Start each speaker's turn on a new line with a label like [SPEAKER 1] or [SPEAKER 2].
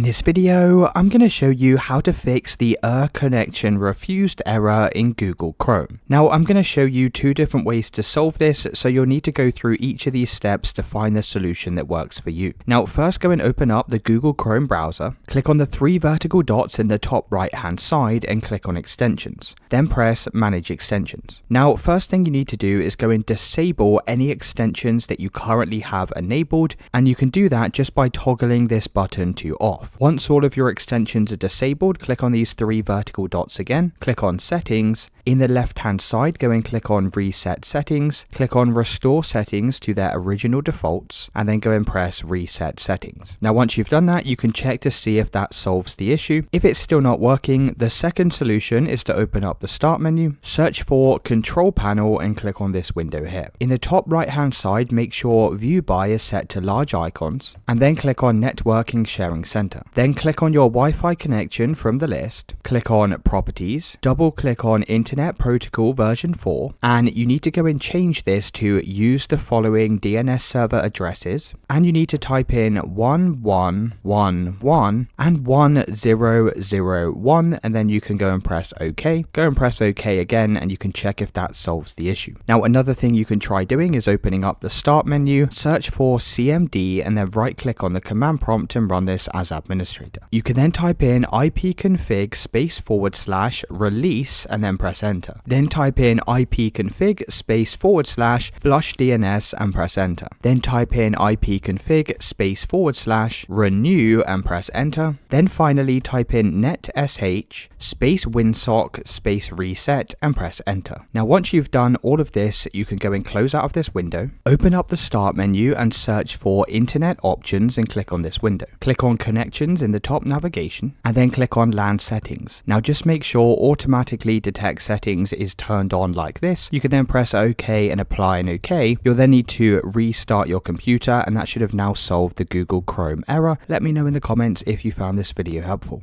[SPEAKER 1] this video, I'm going to show you how to fix the connection refused error in Google Chrome. Now, I'm going to show you two different ways to solve this, so you'll need to go through each of these steps to find the solution that works for you. Now, first go and open up the Google Chrome browser, click on the three vertical dots in the top right hand side and click on Extensions. Then press Manage Extensions. Now, first thing you need to do is go and disable any extensions that you currently have enabled, and you can do that just by toggling this button to off. Once all of your extensions are disabled, click on these three vertical dots again, click on Settings. In the left hand side, go and click on Reset Settings, click on Restore Settings to their original defaults, and then go and press Reset Settings. Now once you've done that, you can check to see if that solves the issue. If it's still not working, the second solution is to open up the Start menu, search for Control Panel and click on this window here. In the top right hand side, make sure View By is set to large icons, and then click on Networking Sharing Center. Then click on your Wi-Fi connection from the list, click on Properties, double click on Internet Protocol version 4, and you need to go and change this to use the following DNS server addresses, and you need to type in 1111 and 1001, and then you can go and press OK. Go and press OK again, and you can check if that solves the issue. Now another thing you can try doing is opening up the Start menu, search for CMD, and then right click on the command prompt and run this as administrator. You can then type in ipconfig /release and then press enter. Then type in ipconfig /flush DNS and press enter. Then type in ipconfig /renew and press enter. Then finally type in netsh winsock reset and press enter. Now once you've done all of this, you can go and close out of this window, open up the Start menu and search for Internet Options and click on this window. Click on Connections in the top navigation and then click on LAN Settings. Now just make sure Automatically Detect Settings is turned on like this. You can then press OK and apply an OK. You'll then need to restart your computer, and that should have now solved the Google Chrome error. Let me know in the comments if you found this video helpful.